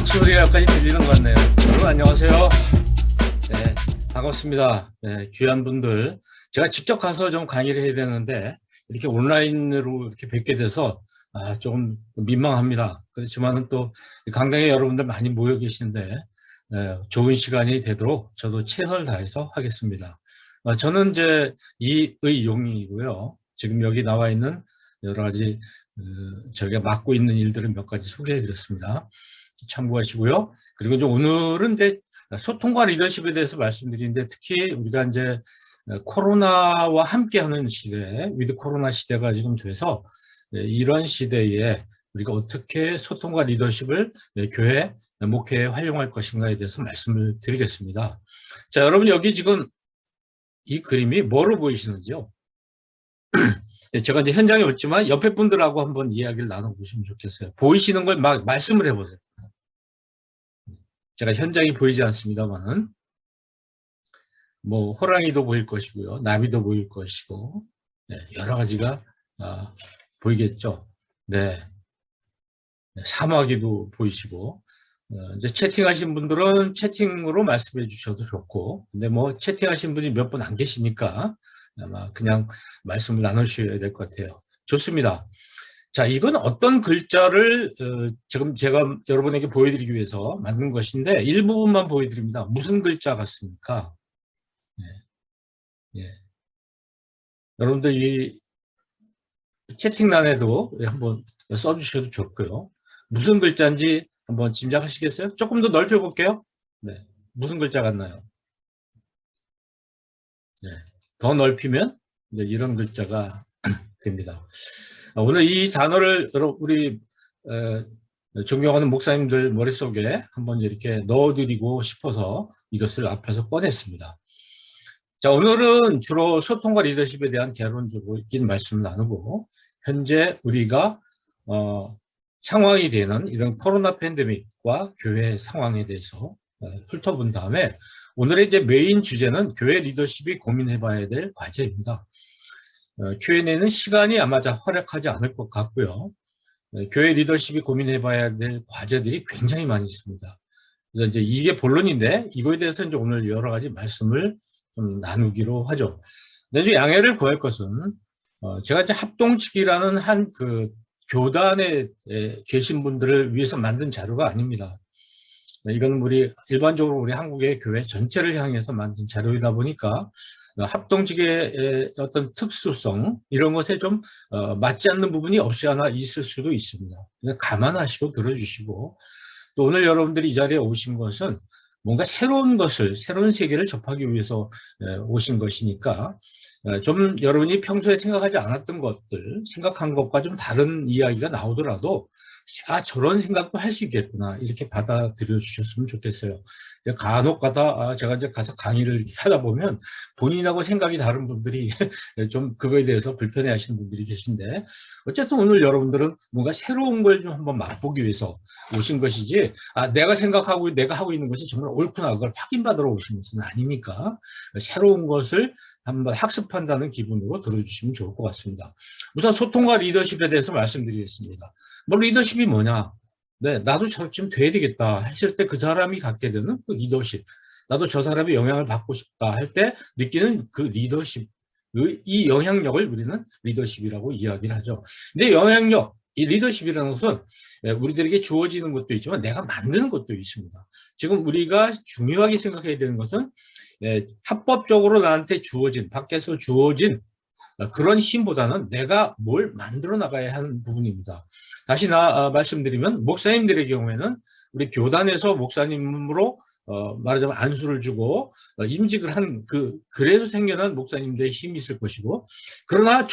목소리가 여기까지 들리는 것 같네요. 여러분 안녕하세요. 네, 반갑습니다. 네, 귀한 분들. 제가 직접 가서 좀 강의를 해야 되는데 이렇게 온라인으로 이렇게 뵙게 돼서 조금 민망합니다. 그렇지만은 또 강당에 여러분들 많이 모여 계신데 좋은 시간이 되도록 저도 최선을 다해서 하겠습니다. 저는 이제 이의용이고요. 지금 여기 나와 있는 여러 가지 저희가 맡고 있는 일들을 몇 가지 소개해 드렸습니다. 참고하시고요. 그리고 이제 오늘은 이제 소통과 리더십에 대해서 말씀드리는데 특히 우리가 이제 코로나와 함께하는 시대, 위드 코로나 시대가 지금 돼서 이런 시대에 우리가 어떻게 소통과 리더십을 교회, 목회에 활용할 것인가에 대해서 말씀을 드리겠습니다. 자, 여러분 여기 지금 이 그림이 뭐로 보이시는지요? 제가 이제 현장에 없지만 옆에 분들하고 한번 이야기를 나눠보시면 좋겠어요. 보이시는 걸 막 말씀을 해보세요. 제가 현장이 보이지 않습니다만은 뭐 호랑이도 보일 것이고요, 나비도 보일 것이고 여러 가지가 보이겠죠. 네, 사마귀도 보이시고 이제 채팅하신 분들은 채팅으로 말씀해 주셔도 좋고, 근데 뭐 채팅하신 분이 몇 분 안 계시니까 아마 그냥 말씀을 나누셔야 될 것 같아요. 좋습니다. 자, 이건 어떤 글자를 지금 제가 여러분에게 보여드리기 위해서 만든 것인데 일부분만 보여드립니다. 무슨 글자 같습니까? 예. 여러분들 이 채팅란에도 한번 써주셔도 좋고요. 무슨 글자인지 한번 짐작하시겠어요? 조금 더 넓혀볼게요. 네, 무슨 글자 같나요? 네, 더 넓히면 이제 이런 글자가 됩니다. 오늘 이 단어를 우리 존경하는 목사님들 머릿속에 한번 이렇게 넣어드리고 싶어서 이것을 앞에서 꺼냈습니다. 자, 오늘은 주로 소통과 리더십에 대한 개론적인 말씀을 나누고, 현재 우리가 상황이 되는 이런 코로나 팬데믹과 교회 상황에 대해서 훑어본 다음에 오늘의 이제 메인 주제는 교회 리더십이 고민해봐야 될 과제입니다. Q&A는 시간이 아마 잘 허락하지 않을 것 같고요. 교회 리더십이 고민해봐야 될 과제들이 굉장히 많이 있습니다. 그래서 이제 이게 본론인데 이거에 대해서 이제 오늘 여러 가지 말씀을 좀 나누기로 하죠. 근데 이제 양해를 구할 것은 제가 이제 합동측이라는 한 그 교단에 계신 분들을 위해서 만든 자료가 아닙니다. 이건 일반적으로 우리 한국의 교회 전체를 향해서 만든 자료이다 보니까 합동직의 어떤 특수성 이런 것에 좀 맞지 않는 부분이 없이 하나 있을 수도 있습니다. 감안하시고 들어주시고, 또 오늘 여러분들이 이 자리에 오신 것은 뭔가 새로운 세계를 접하기 위해서 오신 것이니까 좀 여러분이 평소에 생각하지 않았던 것들, 생각한 것과 좀 다른 이야기가 나오더라도 저런 생각도 할 수 있겠구나 이렇게 받아들여 주셨으면 좋겠어요. 간혹 가다 제가 이제 가서 강의를 하다 보면 본인하고 생각이 다른 분들이 좀 그거에 대해서 불편해 하시는 분들이 계신데, 어쨌든 오늘 여러분들은 뭔가 새로운 걸 좀 한번 맛보기 위해서 오신 것이지 내가 하고 있는 것이 정말 옳구나 그걸 확인받으러 오신 것은 아니니까 새로운 것을 한번 학습한다는 기분으로 들어주시면 좋을 것 같습니다. 우선 소통과 리더십에 대해서 말씀드리겠습니다. 뭐 리더십이 뭐냐? 네, 나도 저쯤 돼야 되겠다 했을 때 그 사람이 갖게 되는 그 리더십, 나도 저 사람의 영향을 받고 싶다 할 때 느끼는 그 리더십, 이 영향력을 우리는 리더십이라고 이야기를 하죠. 근데 영향력, 이 리더십이라는 것은 우리들에게 주어지는 것도 있지만 내가 만드는 것도 있습니다. 지금 우리가 중요하게 생각해야 되는 것은 합법적으로 나한테 주어진, 밖에서 주어진 그런 힘보다는 내가 뭘 만들어 나가야 하는 부분입니다. 다시 말씀드리면 목사님들의 경우에는 우리 교단에서 목사님으로 말하자면 안수를 주고 임직을 한 그래서 생겨난 목사님들의 힘이 있을 것이고, 그러나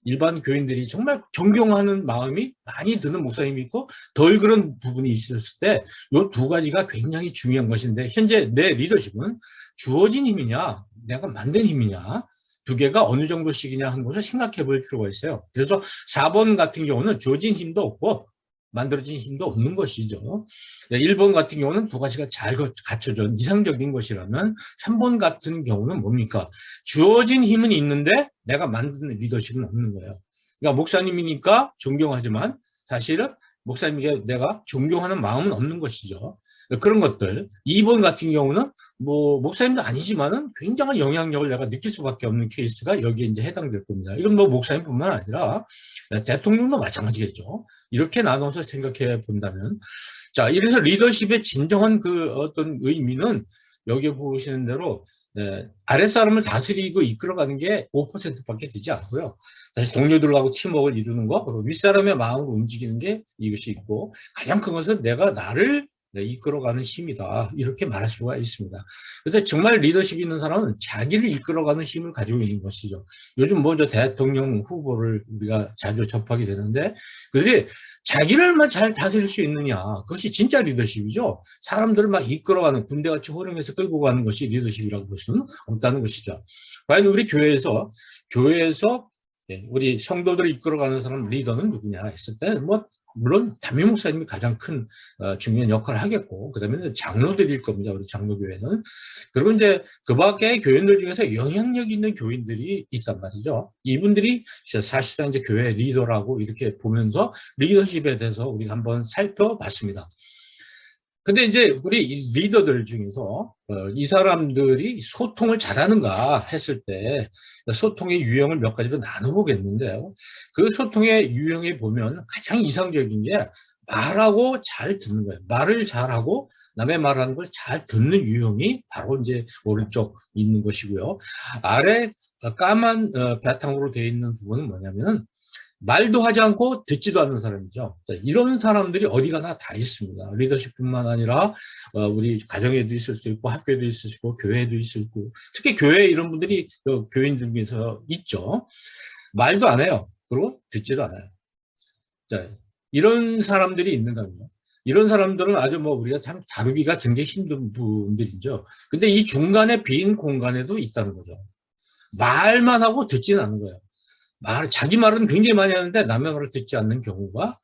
일반 교인들이 정말 존경하는 마음이 많이 드는 목사님이 있고 덜 그런 부분이 있었을 때 이 두 가지가 굉장히 중요한 것인데, 현재 내 리더십은 주어진 힘이냐 내가 만든 힘이냐 두 개가 어느 정도씩이냐 하는 것을 생각해 볼 필요가 있어요. 그래서 4번 같은 경우는 주어진 힘도 없고 만들어진 힘도 없는 것이죠. 1번 같은 경우는 두 가지가 잘 갖춰진 이상적인 것이라면 3번 같은 경우는 뭡니까? 주어진 힘은 있는데 내가 만드는 리더십은 없는 거예요. 그러니까 목사님이니까 존경하지만 사실은 목사님에게 내가 존경하는 마음은 없는 것이죠. 그런 것들. 2번 같은 경우는 뭐 목사님도 아니지만은 굉장한 영향력을 내가 느낄 수밖에 없는 케이스가 여기에 이제 해당될 겁니다. 이건 뭐 목사님뿐만 아니라 대통령도 마찬가지겠죠. 이렇게 나눠서 생각해 본다면, 자, 이래서 리더십의 진정한 그 어떤 의미는 여기 보시는 대로 아랫사람을 다스리고 이끌어가는 게 5%밖에 되지 않고요. 사실 동료들하고 팀워크를 이루는 거, 그리고 윗사람의 마음을 움직이는 게 이것이 있고, 가장 큰 것은 내가 나를 이끌어가는 힘이다. 이렇게 말할 수가 있습니다. 그래서 정말 리더십 있는 사람은 자기를 이끌어가는 힘을 가지고 있는 것이죠. 요즘 먼저 대통령 후보를 우리가 자주 접하게 되는데, 그들이 자기를만 잘 다스릴 수 있느냐, 그것이 진짜 리더십이죠. 사람들을 막 이끌어가는, 군대같이 호령해서 끌고 가는 것이 리더십이라고 볼 수는 없다는 것이죠. 과연 우리 교회에서 우리 성도들을 이끌어가는 사람 리더는 누구냐 했을 때, 뭐 물론 담임 목사님이 가장 큰 중요한 역할을 하겠고, 그 다음에 장로들일 겁니다. 우리 장로교회는. 그리고 이제 그 밖에 교인들 중에서 영향력 있는 교인들이 있단 말이죠. 이분들이 사실상 이제 교회 리더라고 이렇게 보면서 리더십에 대해서 우리가 한번 살펴봤습니다. 근데 이제 우리 리더들 중에서 이 사람들이 소통을 잘하는가 했을 때 소통의 유형을 몇 가지로 나눠보겠는데요. 그 소통의 유형에 보면 가장 이상적인 게 말하고 잘 듣는 거예요. 말을 잘하고 남의 말하는 걸 잘 듣는 유형이 바로 이제 오른쪽 있는 것이고요. 아래 까만 바탕으로 되어 있는 부분은 뭐냐면 말도 하지 않고 듣지도 않는 사람이죠. 이런 사람들이 어디 가나 다 있습니다. 리더십뿐만 아니라 우리 가정에도 있을 수 있고, 학교에도 있을 수 있고, 교회에도 있을 수 있고, 특히 교회에 이런 분들이 교인들 중에서 있죠. 말도 안 해요. 그리고 듣지도 않아요. 자, 이런 사람들이 있는가 하면, 이런 사람들은 아주 뭐 우리가 참 다루기가 굉장히 힘든 분들이죠. 근데 이 중간에 빈 공간에도 있다는 거죠. 말만 하고 듣지는 않는 거예요. 자기 말은 굉장히 많이 하는데 남의 말을 듣지 않는 경우가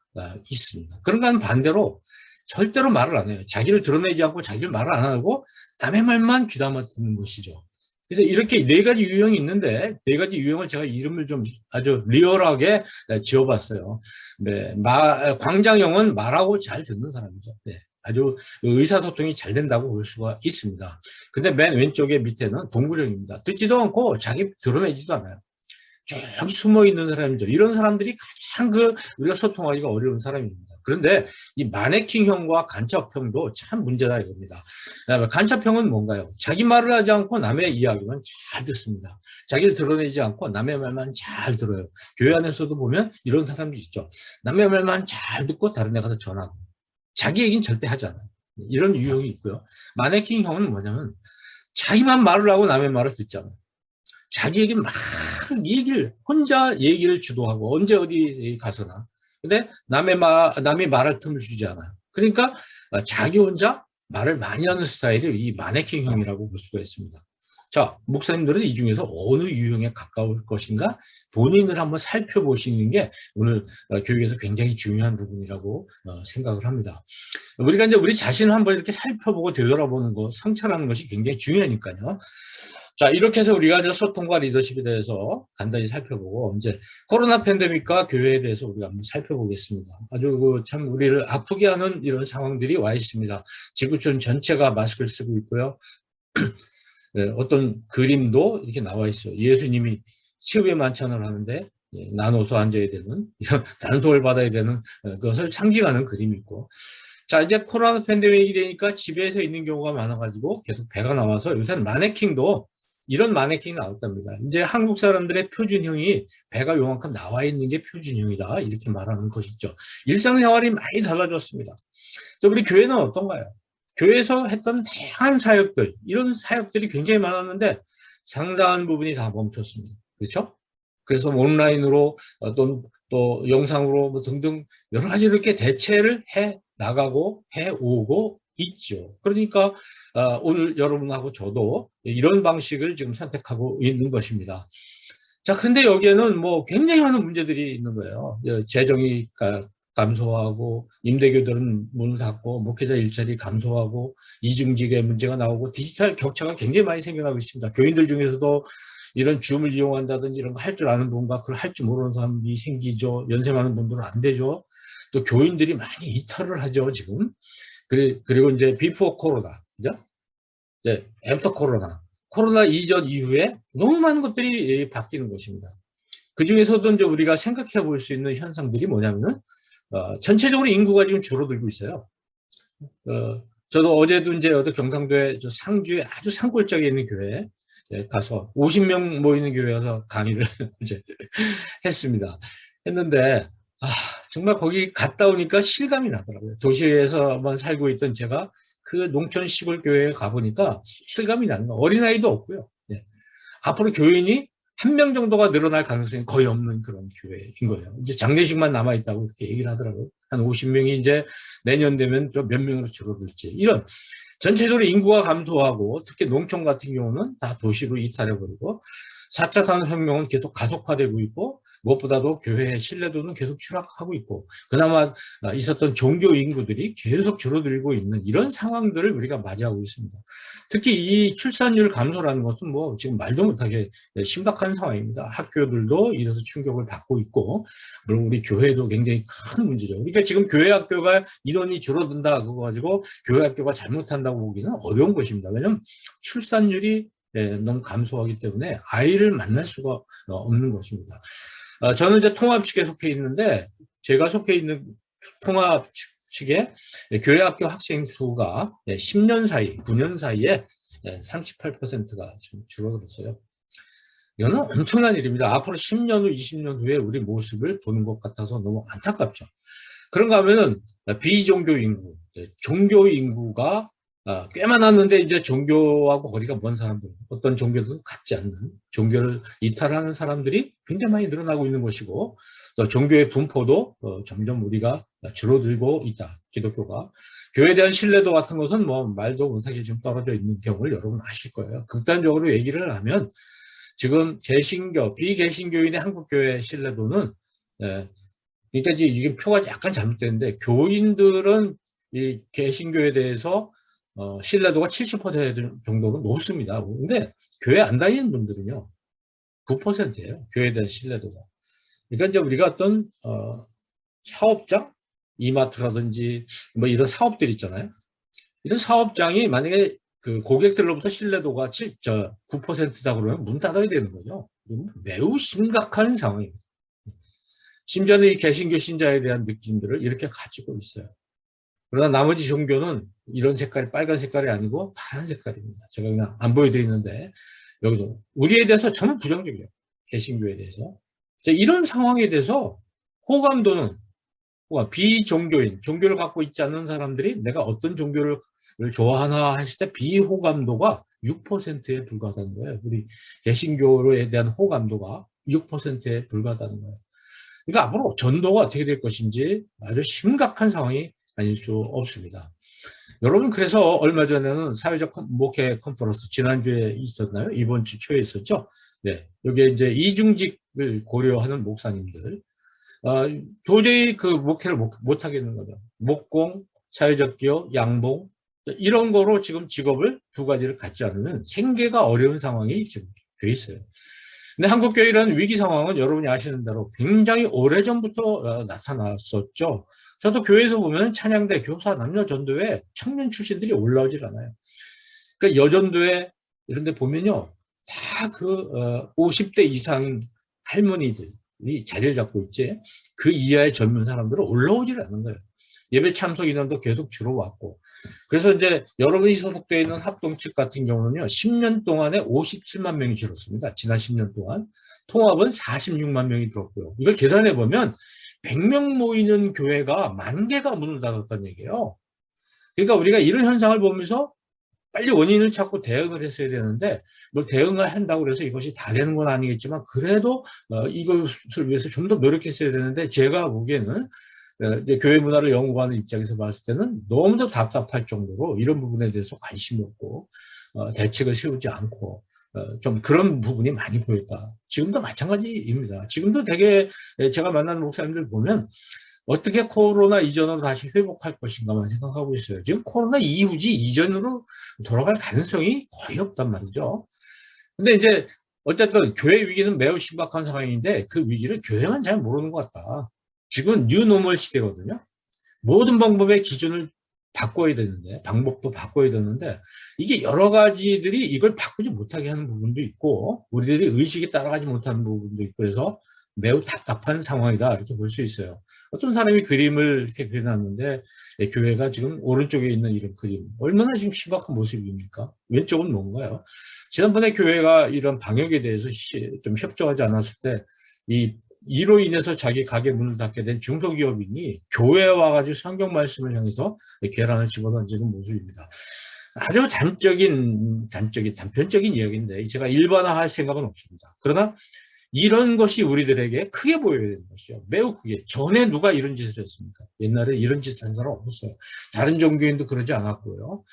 있습니다. 그런가는 반대로 절대로 말을 안 해요. 자기를 드러내지 않고 자기를 말을 안 하고 남의 말만 귀담아 듣는 것이죠. 그래서 이렇게 네 가지 유형이 있는데, 네 가지 유형을 제가 이름을 좀 아주 리얼하게 지어봤어요. 네, 광장형은 말하고 잘 듣는 사람이죠. 네, 아주 의사소통이 잘 된다고 볼 수가 있습니다. 근데 맨 왼쪽에 밑에는 동굴형입니다. 듣지도 않고 자기 드러내지도 않아요. 저기 숨어 있는 사람이죠. 이런 사람들이 가장 우리가 소통하기가 어려운 사람입니다. 그런데 이 마네킹형과 간첩형도 참 문제다 이겁니다. 간첩형은 뭔가요? 자기 말을 하지 않고 남의 이야기만 잘 듣습니다. 자기를 드러내지 않고 남의 말만 잘 들어요. 교회 안에서도 보면 이런 사람들이 있죠. 남의 말만 잘 듣고 다른 데 가서 전하고, 자기 얘기는 절대 하지 않아요. 이런 유형이 있고요. 마네킹형은 뭐냐면 자기만 말을 하고 남의 말을 듣지 않아요. 자기에게 막 혼자 얘기를 주도하고 언제 어디 가서나. 근데 남이 말할 틈을 주지 않아요. 그러니까 자기 혼자 말을 많이 하는 스타일이 이 마네킹형이라고 볼 수가 있습니다. 자, 목사님들은 이 중에서 어느 유형에 가까울 것인가 본인을 한번 살펴보시는 게 오늘 교육에서 굉장히 중요한 부분이라고 생각을 합니다. 우리가 이제 우리 자신을 한번 이렇게 살펴보고 되돌아보는 거, 성찰하는 것이 굉장히 중요하니까요. 자, 이렇게 해서 우리가 이제 소통과 리더십에 대해서 간단히 살펴보고, 이제 코로나 팬데믹과 교회에 대해서 우리가 한번 살펴보겠습니다. 아주 참 우리를 아프게 하는 이런 상황들이 와 있습니다. 지구촌 전체가 마스크를 쓰고 있고요. 네, 어떤 그림도 이렇게 나와 있어요. 예수님이 치유의 만찬을 하는데 나눠서 앉아야 되는, 이런 단속을 받아야 되는 그것을 상징하는 그림이 있고, 자, 이제 코로나 팬데믹이 되니까 집에서 있는 경우가 많아가지고 계속 배가 나와서 요새는 마네킹도 이런 마네킹이 나왔답니다. 이제 한국 사람들의 표준형이 배가 요만큼 나와 있는 게 표준형이다, 이렇게 말하는 것이죠. 일상생활이 많이 달라졌습니다. 또 우리 교회는 어떤가요? 교회에서 했던 다양한 사역들, 이런 사역들이 굉장히 많았는데 상당한 부분이 다 멈췄습니다. 그렇죠? 그래서 온라인으로 또 영상으로 뭐 등등 여러 가지 이렇게 대체를 해 나가고 해 오고 있죠. 그러니까 오늘 여러분하고 저도 이런 방식을 지금 선택하고 있는 것입니다. 자, 근데 여기에는 뭐 굉장히 많은 문제들이 있는 거예요. 재정이 감소하고, 임대교들은 문을 닫고, 목회자 일자리 감소하고, 이중직의 문제가 나오고, 디지털 격차가 굉장히 많이 생겨나고 있습니다. 교인들 중에서도 이런 줌을 이용한다든지 이런 거 할 줄 아는 분과 그걸 할 줄 모르는 사람이 생기죠. 연세 많은 분들은 안 되죠. 또 교인들이 많이 이탈을 하죠, 지금. 그리고 이제 비포 코로나, 그죠? 이제 애프터 코로나. 코로나 이전 이후에 너무 많은 것들이 바뀌는 것입니다. 그 중에서도 이제 우리가 생각해 볼 수 있는 현상들이 뭐냐면은, 전체적으로 인구가 지금 줄어들고 있어요. 저도 어제도 이제 어디 경상도에 상주에 아주 산골짜기에 있는 교회에 가서 50명 모이는 교회에 가서 강의를 이제 했는데, 정말 거기 갔다 오니까 실감이 나더라고요. 도시에서만 살고 있던 제가 그 농촌 시골 교회에 가보니까 실감이 나는 거예요. 어린아이도 없고요. 예. 앞으로 교인이 한 명 정도가 늘어날 가능성이 거의 없는 그런 교회인 거예요. 이제 장례식만 남아있다고 그렇게 얘기를 하더라고요. 한 50명이 이제 내년 되면 몇 명으로 줄어들지. 이런 전체적으로 인구가 감소하고 특히 농촌 같은 경우는 다 도시로 이탈해버리고 4차 산업혁명은 계속 가속화되고 있고 무엇보다도 교회의 신뢰도는 계속 추락하고 있고 그나마 있었던 종교 인구들이 계속 줄어들고 있는 이런 상황들을 우리가 맞이하고 있습니다. 특히 이 출산율 감소라는 것은 뭐 지금 말도 못하게 심각한 상황입니다. 학교들도 이래서 충격을 받고 있고 물론 우리 교회도 굉장히 큰 문제죠. 그러니까 지금 교회 학교가 인원이 줄어든다 그거 가지고 교회 학교가 잘못한다고 보기는 어려운 것입니다. 왜냐하면 출산율이 너무 감소하기 때문에 아이를 만날 수가 없는 것입니다. 저는 이제 통합 측에 속해 있는데 제가 속해 있는 통합 측에 교회 학교 학생 수가 10년 사이, 9년 사이에 38%가 지금 줄어들었어요. 이거는 엄청난 일입니다. 앞으로 10년 후, 20년 후에 우리 모습을 보는 것 같아서 너무 안타깝죠. 그런가 하면은 비종교 인구, 종교 인구가 꽤 많았는데 이제 종교하고 거리가 먼 사람들, 어떤 종교도 갖지 않는 종교를 이탈하는 사람들이 굉장히 많이 늘어나고 있는 것이고 또 종교의 분포도 점점 우리가 줄어들고 있다. 기독교가. 교회에 대한 신뢰도 같은 것은 뭐 말도 못하게 지금 떨어져 있는 경우를 여러분 아실 거예요. 극단적으로 얘기를 하면 지금 개신교, 비개신교인의 한국교회 신뢰도는 그러니까 이제 이게 표가 약간 잘못되는데 교인들은 이 개신교에 대해서 신뢰도가 70% 정도는 높습니다. 근데 교회 안 다니는 분들은요 9%예요. 교회에 대한 신뢰도가. 그러니까 이제 우리가 어떤 사업장, 이마트라든지 뭐 이런 사업들 있잖아요. 이런 사업장이 만약에 그 고객들로부터 신뢰도가 9%다 그러면 문 닫아야 되는 거죠. 매우 심각한 상황입니다. 심지어는 이 개신교 신자에 대한 느낌들을 이렇게 가지고 있어요. 그러나 나머지 종교는 이런 색깔이 빨간 색깔이 아니고 파란 색깔입니다. 제가 그냥 안 보여드리는데 여기서 우리에 대해서 전혀 부정적이에요. 개신교에 대해서. 이런 상황에 대해서 호감도는 비종교인, 종교를 갖고 있지 않는 사람들이 내가 어떤 종교를 좋아하나 했을 때 비호감도가 6%에 불과하다는 거예요. 우리 개신교에 대한 호감도가 6%에 불과하다는 거예요. 그러니까 앞으로 전도가 어떻게 될 것인지 아주 심각한 상황이 아닐 수 없습니다. 여러분 그래서 얼마 전에는 사회적 목회 컨퍼런스 지난주에 있었나요? 이번 주 초에 있었죠. 네, 여기에 이제 이중직을 고려하는 목사님들 도저히 그 목회를 못 하겠는 거죠. 목공, 사회적 기업, 양봉 이런 거로 지금 직업을 두 가지를 갖지 않으면 생계가 어려운 상황이 지금 돼 있어요. 근데 한국교회라는 위기 상황은 여러분이 아시는 대로 굉장히 오래전부터 나타났었죠. 저도 교회에서 보면 찬양대, 교사, 남녀전도회 청년 출신들이 올라오질 않아요. 그러니까 여전도회 이런 데 보면요. 다 그 50대 이상 할머니들이 자리를 잡고 있지 그 이하의 젊은 사람들은 올라오질 않는 거예요. 예배 참석 인원도 계속 줄어왔고 그래서 이제 여러분이 소속되어 있는 합동측 같은 경우는요 10년 동안에 57만 명이 줄었습니다. 지난 10년 동안 통합은 46만 명이 들었고요. 이걸 계산해 보면 100명 모이는 교회가 10,000개가 문을 닫았다는 얘기예요. 그러니까 우리가 이런 현상을 보면서 빨리 원인을 찾고 대응을 했어야 되는데 뭐 대응을 한다고 해서 이것이 다 되는 건 아니겠지만 그래도 이것을 위해서 좀 더 노력했어야 되는데 제가 보기에는 이제 교회 문화를 연구하는 입장에서 봤을 때는 너무도 답답할 정도로 이런 부분에 대해서 관심이 없고 대책을 세우지 않고 좀 그런 부분이 많이 보였다. 지금도 마찬가지입니다. 지금도 되게 제가 만나는 목사님들 보면 어떻게 코로나 이전으로 다시 회복할 것인가만 생각하고 있어요. 지금 코로나 이후지 이전으로 돌아갈 가능성이 거의 없단 말이죠. 근데 이제 어쨌든 교회 위기는 매우 심각한 상황인데 그 위기를 교회만 잘 모르는 것 같다. 지금 뉴노멀 시대거든요. 모든 방법의 기준을 바꿔야 되는데, 방법도 바꿔야 되는데, 이게 여러 가지들이 이걸 바꾸지 못하게 하는 부분도 있고, 우리들이 의식이 따라가지 못하는 부분도 있고, 그래서 매우 답답한 상황이다, 이렇게 볼 수 있어요. 어떤 사람이 그림을 이렇게 그려놨는데, 교회가 지금 오른쪽에 있는 이런 그림, 얼마나 지금 심각한 모습입니까? 왼쪽은 뭔가요? 지난번에 교회가 이런 방역에 대해서 좀 협조하지 않았을 때, 이로 인해서 자기 가게 문을 닫게 된 중소기업인이 교회에 와가지고 성경 말씀을 향해서 계란을 집어던지는 모습입니다. 아주 단편적인 이야기인데 제가 일반화할 생각은 없습니다. 그러나 이런 것이 우리들에게 크게 보여야 되는 것이죠. 매우 크게. 전에 누가 이런 짓을 했습니까? 옛날에 이런 짓을 한 사람 없었어요. 다른 종교인도 그러지 않았고요.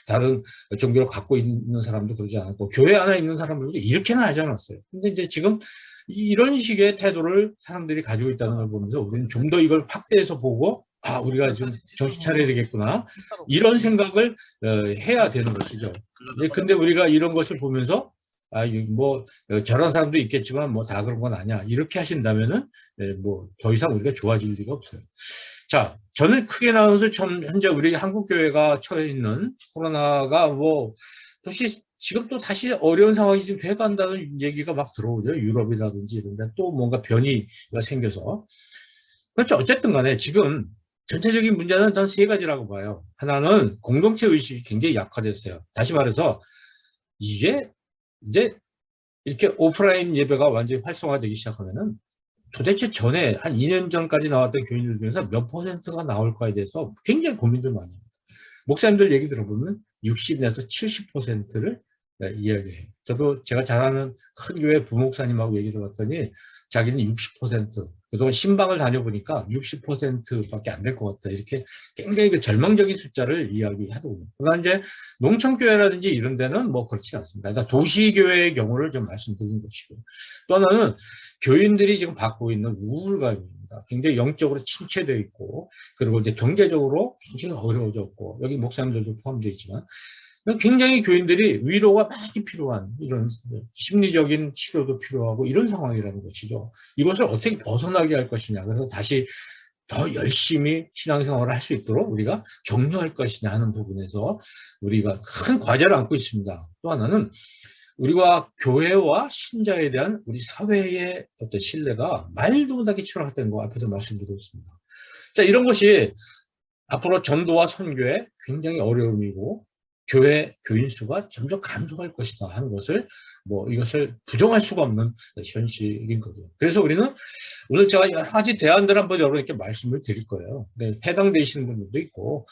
다른 종교를 갖고 있는 사람도 그러지 않았고, 교회 안에 있는 사람들도 이렇게는 하지 않았어요. 근데 이제 지금 이런 식의 태도를 사람들이 가지고 있다는 걸 보면서 우리는 좀 더 이걸 확대해서 보고, 아, 우리가 지금 정신 차려야 되겠구나. 이런 생각을 해야 되는 것이죠. 근데 우리가 이런 것을 보면서 뭐 저런 사람도 있겠지만 뭐 다 그런 건 아니야. 이렇게 하신다면은 뭐 더 이상 우리가 좋아질 리가 없어요. 자, 저는 크게 나눠서 현재 우리 한국 교회가 처해 있는 코로나가 뭐 혹시 지금 또 다시 어려운 상황이 지금 돼간다는 얘기가 막 들어오죠. 유럽이라든지 이런 데 또 뭔가 변이가 생겨서. 그렇죠. 어쨌든 간에 지금 전체적인 문제는 전 세 가지라고 봐요. 하나는 공동체 의식이 굉장히 약화됐어요. 다시 말해서 이게 이제 이렇게 오프라인 예배가 완전히 활성화되기 시작하면은 도대체 전에 한 2년 전까지 나왔던 교인들 중에서 몇 퍼센트가 나올까에 대해서 굉장히 고민들 많이 합니다. 목사님들 얘기 들어보면 60에서 70%를 이야기해요. 저도 제가 잘 아는 큰 교회 부목사님하고 얘기 들어봤더니 자기는 60%, 그동안 신방을 다녀보니까 60%밖에 안 될 것 같다. 이렇게 굉장히 그 절망적인 숫자를 이야기하더군요. 그러나 이제 농촌교회라든지 이런 데는 뭐 그렇지 않습니다. 그러니까 도시교회의 경우를 좀 말씀드린 것이고, 또 하나는 교인들이 지금 받고 있는 우울감입니다. 굉장히 영적으로 침체되어 있고, 그리고 이제 경제적으로 굉장히 어려워졌고, 여기 목사님들도 포함되어 있지만, 굉장히 교인들이 위로가 많이 필요한 이런 심리적인 치료도 필요하고 이런 상황이라는 것이죠. 이것을 어떻게 벗어나게 할 것이냐. 그래서 다시 더 열심히 신앙생활을 할 수 있도록 우리가 격려할 것이냐 하는 부분에서 우리가 큰 과제를 안고 있습니다. 또 하나는 우리가 교회와 신자에 대한 우리 사회의 어떤 신뢰가 말도 못하게 추락된 거 앞에서 말씀드렸습니다. 자, 이런 것이 앞으로 전도와 선교에 굉장히 어려움이고 교회 교인 수가 점점 감소할 것이다 하는 것을 이것을 부정할 수가 없는 현실인 거죠. 그래서 우리는 오늘 제가 여러 가지 대안들 한번 여러분께 말씀을 드릴 거예요. 네, 해당되시는 분들도 있고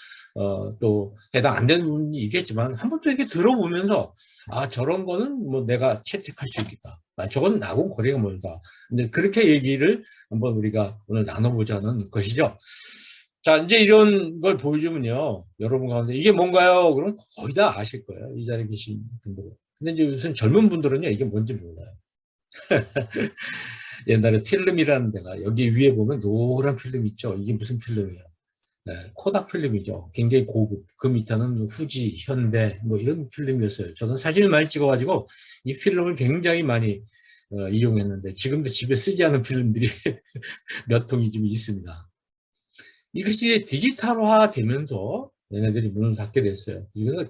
또 해당 안 되는 분이 있겠지만 한번 또 이렇게 들어보면서 저런 거는 뭐 내가 채택할 수 있겠다. 저건 나하고 거리가 멀다. 근데 그렇게 얘기를 한번 우리가 오늘 나눠보자는 것이죠. 자, 이제 이런 걸 보여주면요. 여러분 가운데 이게 뭔가요? 그럼 거의 다 아실 거예요. 이 자리에 계신 분들은. 근데 이제 요즘 젊은 분들은요, 이게 뭔지 몰라요. 옛날에 필름이라는 데가 여기 위에 보면 노란 필름 있죠. 이게 무슨 필름이에요? 네, 코닥 필름이죠. 굉장히 고급. 그 밑에는 후지, 현대 뭐 이런 필름이었어요. 저는 사진을 많이 찍어가지고 이 필름을 굉장히 많이 이용했는데 지금도 집에 쓰지 않은 필름들이 몇 통이 좀 있습니다. 이것이 디지털화 되면서 얘네들이 문을 닫게 됐어요. 그래서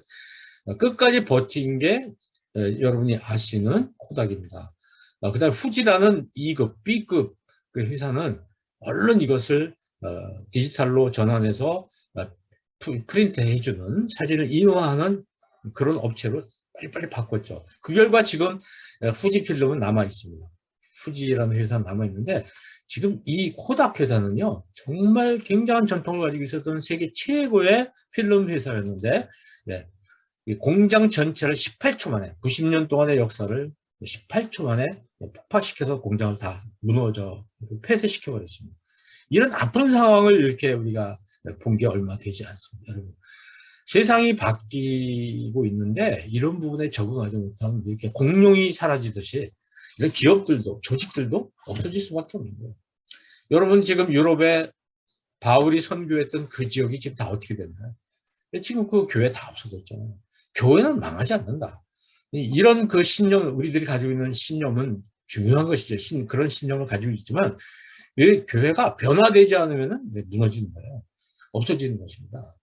끝까지 버틴 게 여러분이 아시는 코닥입니다. 그 다음 후지라는 2급, B급 그 회사는 얼른 이것을 디지털로 전환해서 프린트 해주는 사진을 인화하는 그런 업체로 빨리빨리 바꿨죠. 그 결과 지금 후지 필름은 남아 있습니다. 후지라는 회사는 남아 있는데 지금 이 코닥 회사는요 정말 굉장한 전통을 가지고 있었던 세계 최고의 필름 회사였는데 이 공장 전체를 18초 만에 90년 동안의 역사를 18초 만에 폭파시켜서 공장을 다 무너져 폐쇄시켜 버렸습니다. 이런 아픈 상황을 이렇게 우리가 본 게 얼마 되지 않습니다. 여러분. 세상이 바뀌고 있는데 이런 부분에 적응하지 못하면 이렇게 공룡이 사라지듯이 이런 기업들도 조직들도 없어질 수밖에 없는 거예요. 여러분 지금 유럽에 바울이 선교했던 그 지역이 지금 다 어떻게 됐나요? 지금 그 교회 다 없어졌잖아요. 교회는 망하지 않는다. 이런 그 신념, 우리들이 가지고 있는 신념은 중요한 것이죠. 그런 신념을 가지고 있지만 이 교회가 변화되지 않으면 무너지는 거예요. 없어지는 것입니다.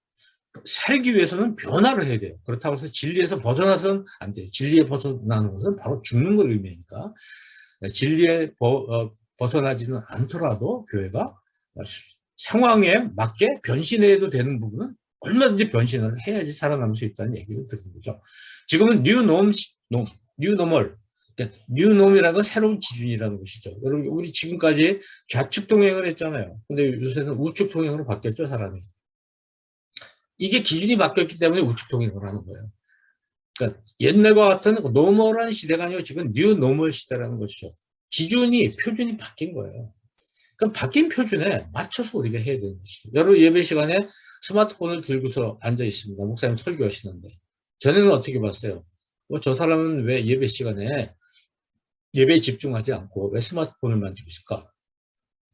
살기 위해서는 변화를 해야 돼요. 그렇다고 해서 진리에서 벗어나서는 안 돼요. 진리에 벗어나는 것은 바로 죽는 걸 의미하니까 진리에 벗어나지는 않더라도 교회가 상황에 맞게 변신해도 되는 부분은 얼마든지 변신을 해야지 살아남을 수 있다는 얘기를 드리는 거죠. 지금은 뉴노멀, 그러니까 뉴놈이라는 건 새로운 기준이라는 것이죠. 여러분, 우리 지금까지 좌측 통행을 했잖아요. 근데 요새는 우측 통행으로 바뀌었죠, 사람이. 이게 기준이 바뀌었기 때문에 우측 통행을 하는 거예요. 그러니까 옛날과 같은 노멀한 시대가 아니고 지금 뉴노멀 시대라는 것이죠. 기준이, 표준이 바뀐 거예요. 그럼 바뀐 표준에 맞춰서 우리가 해야 되는 것이죠. 여러분, 예배 시간에 스마트폰을 들고서 앉아 있습니다. 목사님 설교하시는데. 전에는 어떻게 봤어요? 저 사람은 왜 예배 시간에 예배에 집중하지 않고 왜 스마트폰을 만지고 있을까?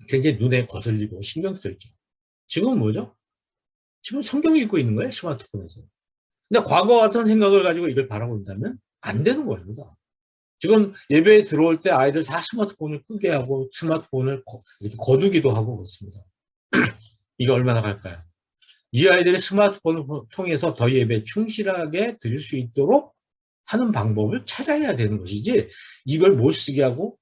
굉장히 눈에 거슬리고 신경 쓰이죠. 지금은 뭐죠? 지금 성경 읽고 있는 거예요, 스마트폰에서. 근데 과거 같은 생각을 가지고 이걸 바라본다면 안 되는 겁니다. 지금 예배에 들어올 때 아이들 다 스마트폰을 끄게 하고 스마트폰을 이렇게 거두기도 하고 그렇습니다. 이게 얼마나 갈까요? 이 아이들이 스마트폰을 통해서 더 예배에 충실하게 드릴 수 있도록 하는 방법을 찾아야 되는 것이지 이걸 못 쓰게 하고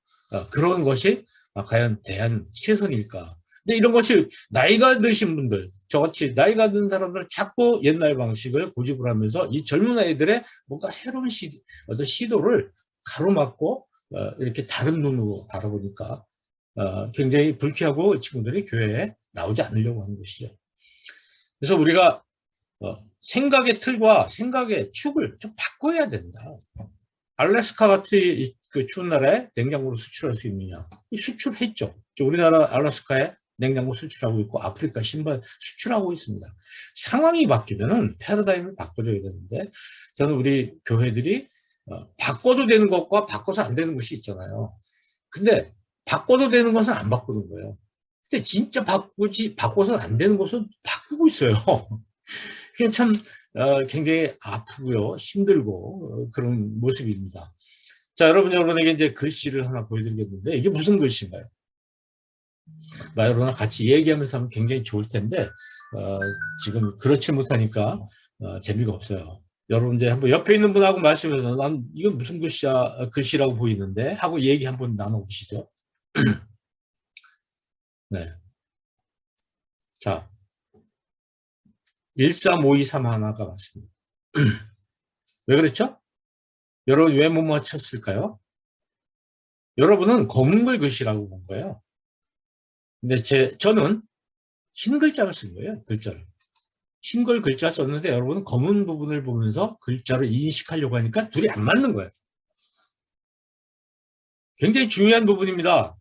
그런 것이 과연 대한 최선일까? 근데 이런 것이 나이가 드신 분들, 저같이 나이가 든 사람들은 자꾸 옛날 방식을 고집을 하면서 이 젊은 아이들의 뭔가 새로운 어떤 시도를 가로막고 이렇게 다른 눈으로 바라보니까 굉장히 불쾌하고 친구들이 교회에 나오지 않으려고 하는 것이죠. 그래서 우리가 생각의 틀과 생각의 축을 좀 바꿔야 된다. 알래스카 같은 그 추운 나라에 냉장고를 수출할 수 있느냐? 수출했죠. 우리나라 알래스카에 냉장고 수출하고 있고 아프리카 신발 수출하고 있습니다. 상황이 바뀌면은 패러다임을 바꿔줘야 되는데 저는 우리 교회들이 바꿔도 되는 것과 바꿔서 안 되는 것이 있잖아요. 근데 바꿔도 되는 것은 안 바꾸는 거예요. 근데 진짜 바꿔서 안 되는 것은 바꾸고 있어요. 그게 참 굉장히 아프고요, 힘들고 그런 모습입니다. 자, 여러분에게 이제 글씨를 하나 보여드리겠는데 이게 무슨 글씨인가요? 여러분과 같이 얘기하면서 하면 굉장히 좋을 텐데 지금 그렇지 못하니까 재미가 없어요. 여러분 이제 한번 옆에 있는 분하고 말씀해서 난 이건 무슨 글씨라고 보이는데 하고 얘기 한번 나눠보시죠. 네. 자, 13523 하나가 맞습니다. 왜 그랬죠? 여러분 왜 못 맞췄을까요? 여러분은 검은 글씨라고 본 거예요. 근데 저는 흰 글자를 쓴 거예요. 글자를. 흰 글자 썼는데 여러분은 검은 부분을 보면서 글자를 인식하려고 하니까 둘이 안 맞는 거예요. 굉장히 중요한 부분입니다.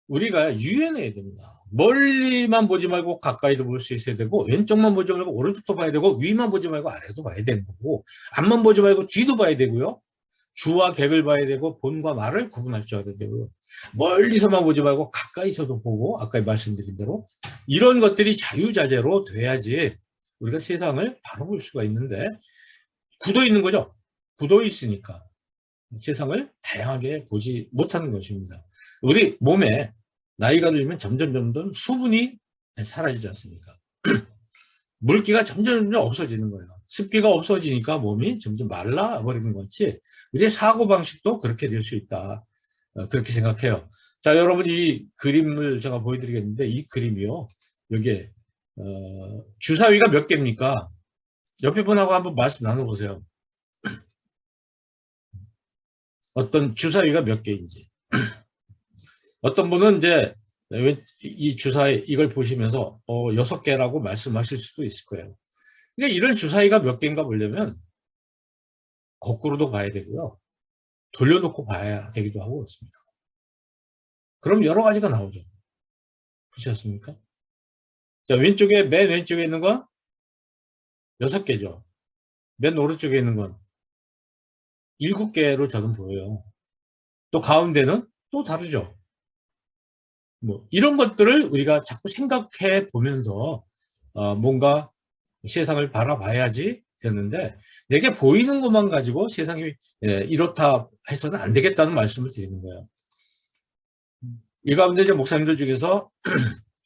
우리가 유연해야 됩니다. 멀리만 보지 말고 가까이도 볼 수 있어야 되고 왼쪽만 보지 말고 오른쪽도 봐야 되고 위만 보지 말고 아래도 봐야 되는 거고 앞만 보지 말고 뒤도 봐야 되고요. 주와 객을 봐야 되고 본과 말을 구분할 줄 알아야 되고요. 멀리서만 보지 말고 가까이서도 보고 아까 말씀드린 대로 이런 것들이 자유자재로 돼야지 우리가 세상을 바로 볼 수가 있는데 굳어 있는 거죠. 굳어 있으니까 세상을 다양하게 보지 못하는 것입니다. 우리 몸에 나이가 들면 점점 수분이 사라지지 않습니까? 물기가 점점 없어지는 거예요. 습기가 없어지니까 몸이 점점 말라버리는 것이 우리의 사고방식도 그렇게 될 수 있다. 그렇게 생각해요. 자, 여러분 이 그림을 제가 보여드리겠는데 이 그림이요. 여기에 주사위가 몇 개입니까? 옆에 분하고 한번 말씀 나눠보세요. 어떤 주사위가 몇 개인지. 어떤 분은 이제 이 주사위 이걸 보시면서 6개라고 말씀하실 수도 있을 거예요. 근데 이런 주사위가 몇 개인가 보려면 거꾸로도 봐야 되고요. 돌려놓고 봐야 되기도 하고 그렇습니다. 그럼 여러 가지가 나오죠. 그렇지 않습니까? 자, 맨 왼쪽에 있는 건 6개죠. 맨 오른쪽에 있는 건 7개로 저는 보여요. 또 가운데는 또 다르죠. 뭐 이런 것들을 우리가 자꾸 생각해 보면서 뭔가 세상을 바라봐야지 되는데 내게 보이는 것만 가지고 세상이 이렇다 해서는 안 되겠다는 말씀을 드리는 거예요. 이 가운데 이제 목사님들 중에서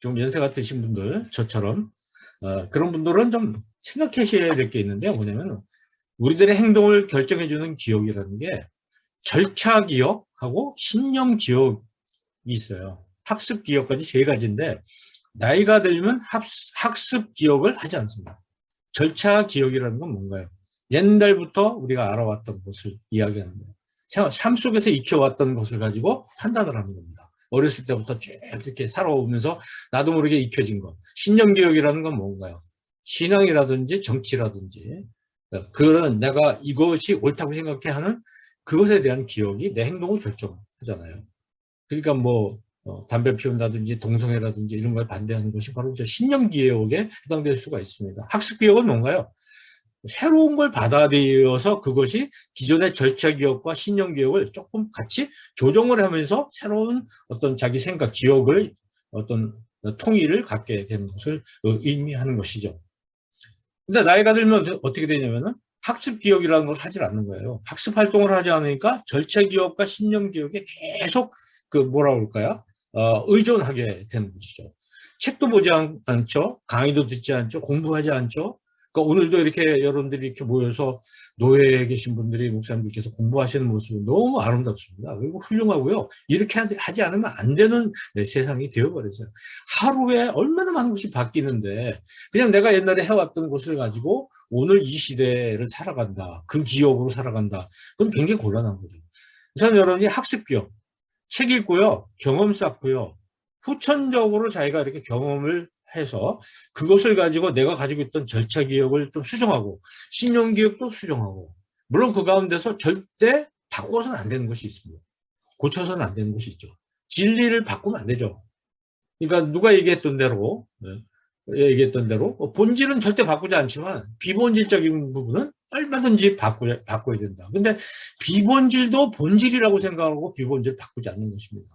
좀 연세가 드신 분들, 저처럼, 그런 분들은 좀 생각하셔야 될 게 있는데요. 뭐냐면, 우리들의 행동을 결정해주는 기억이라는 게 절차 기억하고 신념 기억이 있어요. 학습 기억까지 세 가지인데, 나이가 들면 학습 기억을 하지 않습니다. 절차 기억이라는 건 뭔가요? 옛날부터 우리가 알아왔던 것을 이야기하는 거예요. 삶 속에서 익혀왔던 것을 가지고 판단을 하는 겁니다. 어렸을 때부터 쭉 이렇게 살아오면서 나도 모르게 익혀진 것. 신념 기억이라는 건 뭔가요? 신앙이라든지 정치라든지 그런 내가 이것이 옳다고 생각해 하는 그것에 대한 기억이 내 행동을 결정하잖아요. 그러니까 뭐 담배 피운다든지 동성애라든지 이런 걸 반대하는 것이 바로 신념 기억에 해당될 수가 있습니다. 학습 기억은 뭔가요? 새로운 걸 받아들여서 그것이 기존의 절차 기억과 신념 기억을 조금 같이 조정을 하면서 새로운 어떤 자기 생각, 기억을 어떤 통일을 갖게 되는 것을 의미하는 것이죠. 근데 나이가 들면 어떻게 되냐면은 학습 기억이라는 걸 하질 않는 거예요. 학습 활동을 하지 않으니까 절차 기억과 신념 기억에 계속 그 뭐라 그럴까요? 의존하게 되는 것이죠. 책도 보지 않죠. 강의도 듣지 않죠. 공부하지 않죠. 그러니까 오늘도 이렇게 여러분들이 이렇게 모여서 노예에 계신 분들이 목사님들께서 공부하시는 모습은 너무 아름답습니다. 그리고 훌륭하고요. 이렇게 하지 않으면 안 되는 세상이 되어버렸어요. 하루에 얼마나 많은 것이 바뀌는데 그냥 내가 옛날에 해왔던 것을 가지고 오늘 이 시대를 살아간다. 그 기억으로 살아간다. 그건 굉장히 곤란한 거죠. 우선 여러분이 학습 기억, 책 읽고요. 경험 쌓고요. 후천적으로 자기가 이렇게 경험을 해서 그것을 가지고 내가 가지고 있던 절차 기억을 좀 수정하고 신용 기억도 수정하고 물론 그 가운데서 절대 바꿔서는 안 되는 것이 있습니다. 고쳐서는 안 되는 것이 있죠. 진리를 바꾸면 안 되죠. 그러니까 누가 얘기했던 대로 본질은 절대 바꾸지 않지만 비본질적인 부분은 얼마든지 바꿔야 된다. 근데 비본질도 본질이라고 생각하고 비본질을 바꾸지 않는 것입니다.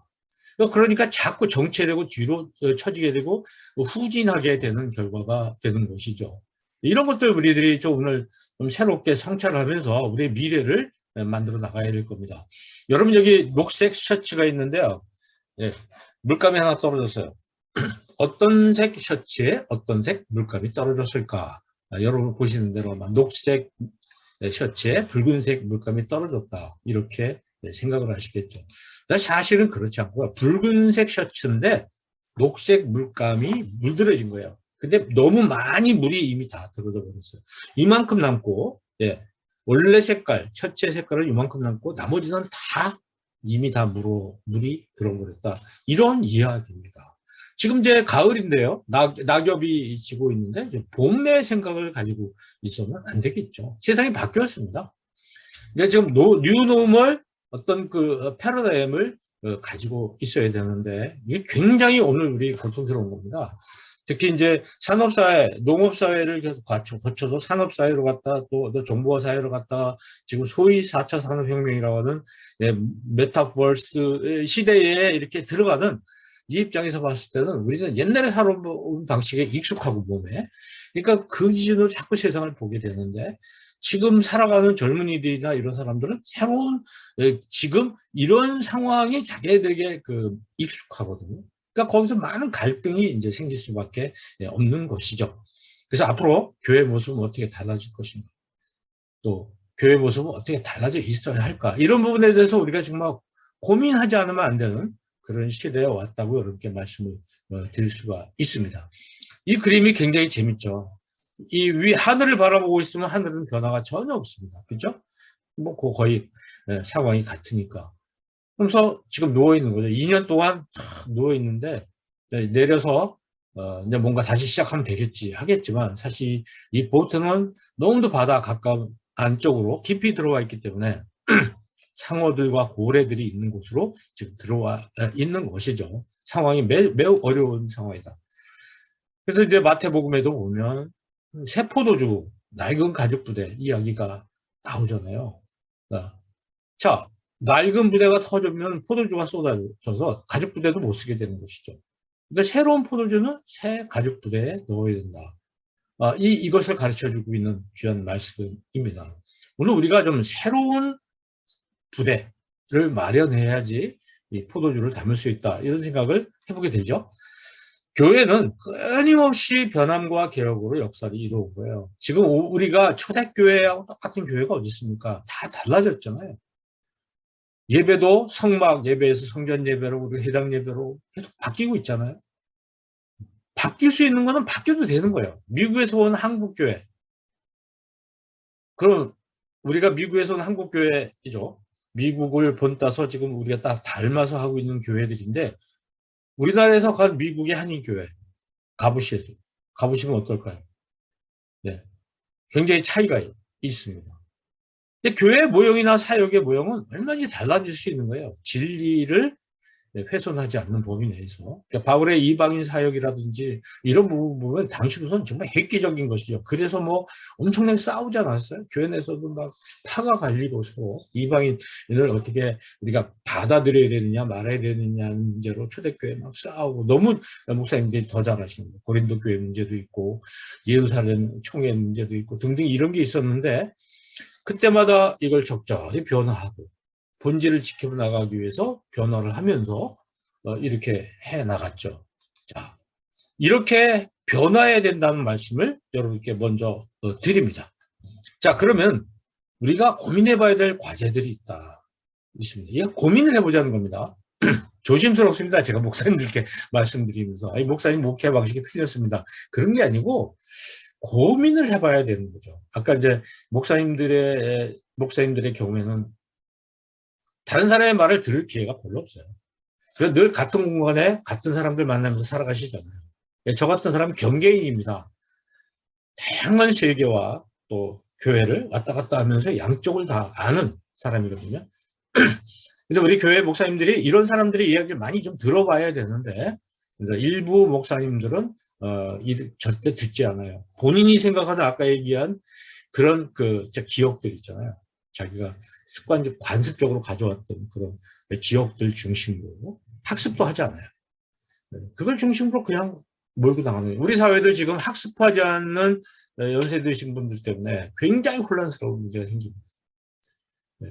그러니까 자꾸 정체되고 뒤로 처지게 되고 후진하게 되는 결과가 되는 것이죠. 이런 것들 우리들이 좀 오늘 좀 새롭게 성찰을 하면서 우리의 미래를 만들어 나가야 될 겁니다. 여러분 여기 녹색 셔츠가 있는데요. 예, 물감이 하나 떨어졌어요. 어떤 색 셔츠에 어떤 색 물감이 떨어졌을까? 여러분 보시는 대로 녹색 셔츠에 붉은색 물감이 떨어졌다. 이렇게 생각을 하시겠죠. 사실은 그렇지 않고요. 붉은색 셔츠인데 녹색 물감이 물들어진 거예요. 근데 너무 많이 물이 이미 다 들어져 버렸어요. 이만큼 남고, 원래 색깔, 셔츠의 색깔을 이만큼 남고 나머지는 다 이미 다 물이 들어버렸다. 이런 이야기입니다. 지금 이제 가을인데요. 낙엽이 지고 있는데 이제 봄의 생각을 가지고 있어는 안 되겠죠. 세상이 바뀌었습니다. 근데 지금 뉴노멀 어떤 그 패러다임을 가지고 있어야 되는데 이게 굉장히 오늘 우리 고통스러운 겁니다. 특히 이제 산업사회, 농업사회를 계속 거쳐서 산업사회로 갔다 또 정보화사회로 갔다 지금 소위 4차 산업혁명이라고 하는 메타버스 시대에 이렇게 들어가는 이 입장에서 봤을 때는 우리는 옛날에 살아온 방식에 익숙하고 몸에 그러니까 그 기준으로 자꾸 세상을 보게 되는데 지금 살아가는 젊은이들이나 이런 사람들은 새로운 지금 이런 상황이 자기들에게 익숙하거든요. 그러니까 거기서 많은 갈등이 이제 생길 수밖에 없는 것이죠. 그래서 앞으로 교회 모습은 어떻게 달라질 것인가, 또 교회 모습은 어떻게 달라져 있어야 할까, 이런 부분에 대해서 우리가 정말 고민하지 않으면 안 되는 그런 시대에 왔다고 이렇게 말씀을 드릴 수가 있습니다. 이 그림이 굉장히 재밌죠. 이 하늘을 바라보고 있으면 하늘은 변화가 전혀 없습니다. 그죠? 뭐 거의 상황이 같으니까. 그래서 지금 누워 있는 거죠. 2년 동안 누워 있는데 내려서 이제 뭔가 다시 시작하면 되겠지 하겠지만 사실 이 보트는 너무도 바다 가까운 안쪽으로 깊이 들어와 있기 때문에 상어들과 고래들이 있는 곳으로 지금 들어와 있는 것이죠. 상황이 매우 어려운 상황이다. 그래서 이제 마태복음에도 보면 세포도주, 낡은 가죽부대 이야기가 나오잖아요. 자, 낡은 부대가 터지면 포도주가 쏟아져서 가죽부대도 못 쓰게 되는 것이죠. 그러니까 새로운 포도주는 새 가죽부대에 넣어야 된다. 이것을 가르쳐주고 있는 귀한 말씀입니다. 오늘 우리가 좀 새로운 부대를 마련해야지 이 포도주를 담을 수 있다. 이런 생각을 해보게 되죠. 교회는 끊임없이 변함과 개혁으로 역사를 이루은 거예요. 지금 우리가 초대교회하고 똑같은 교회가 어디 있습니까? 다 달라졌잖아요. 예배도 성막 예배에서 성전 예배로, 우리 회당 예배로 계속 바뀌고 있잖아요. 바뀔 수 있는 거는 바뀌어도 되는 거예요. 미국에서 온 한국교회. 그럼 우리가 미국에서 온 한국교회이죠. 미국을 본따서 지금 우리가 다 닮아서 하고 있는 교회들인데, 우리나라에서 간 미국의 한인교회 가보시면 어떨까요? 네, 굉장히 차이가 있습니다. 근데 교회 모형이나 사역의 모형은 얼마든지 달라질 수 있는 거예요. 진리를 훼손하지 않는 범위 내에서. 그러니까 바울의 이방인 사역이라든지 이런 부분 보면 당시로서는 정말 획기적인 것이죠. 그래서 뭐 엄청나게 싸우지 않았어요? 교회 내에서도 막 파가 갈리고 서로 이방인을 어떻게 우리가 받아들여야 되느냐 말아야 되느냐 문제로 초대교회 막 싸우고, 너무 목사님들이 더 잘하시는 거예요. 고린도 교회 문제도 있고 예루살렘 총회 문제도 있고 등등 이런 게 있었는데, 그때마다 이걸 적절히 변화하고 본질을 지켜나가기 위해서 변화를 하면서 이렇게 해 나갔죠. 자, 이렇게 변화해야 된다는 말씀을 여러분께 먼저 드립니다. 자, 그러면 우리가 고민해 봐야 될 과제들이 있습니다. 이거 고민을 해보자는 겁니다. 조심스럽습니다. 제가 목사님들께 말씀드리면서, 아니, 목사님 목회 방식이 틀렸습니다. 그런 게 아니고 고민을 해봐야 되는 거죠. 아까 이제 목사님들의 경우에는 다른 사람의 말을 들을 기회가 별로 없어요. 그래서 늘 같은 공간에 같은 사람들 만나면서 살아가시잖아요. 저 같은 사람은 경계인입니다. 다양한 세계와 또 교회를 왔다 갔다 하면서 양쪽을 다 아는 사람이거든요. 근데 우리 교회 목사님들이 이런 사람들의 이야기를 많이 좀 들어봐야 되는데, 일부 목사님들은 절대 듣지 않아요. 본인이 생각하는 아까 얘기한 그런 기억들 있잖아요. 자기가 습관적 관습적으로 가져왔던 그런 기억들 중심으로 학습도 하지 않아요. 그걸 중심으로 그냥 몰고 나가는 거예요. 우리 사회도 지금 학습하지 않는 연세 드신 분들 때문에 굉장히 혼란스러운 문제가 생깁니다.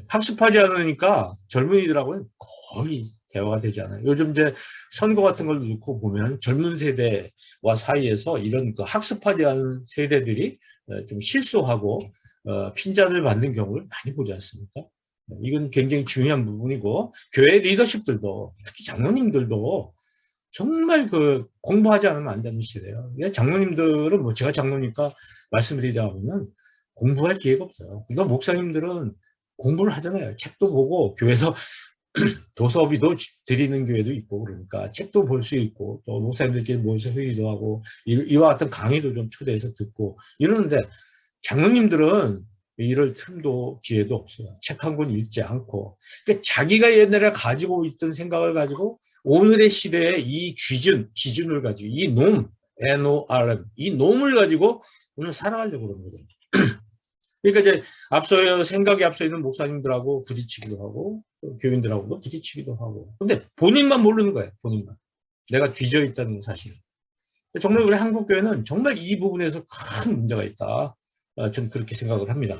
학습하지 않으니까 젊은이들하고는 거의 대화가 되지 않아요. 요즘 이제 선거 같은 걸 놓고 보면 젊은 세대와 사이에서 이런 학습하지 않은 세대들이 좀 실수하고 핀잔을 받는 경우를 많이 보지 않습니까? 이건 굉장히 중요한 부분이고, 교회 리더십들도, 특히 장로님들도 정말 공부하지 않으면 안 되는 시대예요. 장로님들은 뭐 제가 장로니까 말씀드리자면 공부할 기회가 없어요. 그러니까 목사님들은 공부를 하잖아요. 책도 보고, 교회에서 도서비도 드리는 교회도 있고, 그러니까 책도 볼 수 있고, 또 목사님들끼리 모여서 회의도 하고, 이와 같은 강의도 좀 초대해서 듣고 이러는데, 장로님들은 이럴 틈도 기회도 없어요. 책 한 권 읽지 않고. 그러니까 자기가 옛날에 가지고 있던 생각을 가지고 오늘의 시대의 이 기준을 가지고 이 놈, NORM, 이 놈을 가지고 오늘 살아가려고 그러는 거죠. 그러니까 이제 생각이 앞서 있는 목사님들하고 부딪히기도 하고, 교인들하고도 부딪히기도 하고. 근데 본인만 모르는 거예요, 본인만. 내가 뒤져 있다는 사실을. 정말 우리 한국교회는 정말 이 부분에서 큰 문제가 있다. 저는 그렇게 생각을 합니다.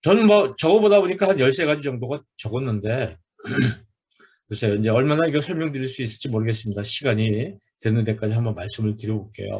저는 뭐 적어보다 보니까 한 13가지 정도가 적었는데, 글쎄요, 이제 얼마나 이거 설명드릴 수 있을지 모르겠습니다. 시간이 되는 데까지 한번 말씀을 드려볼게요.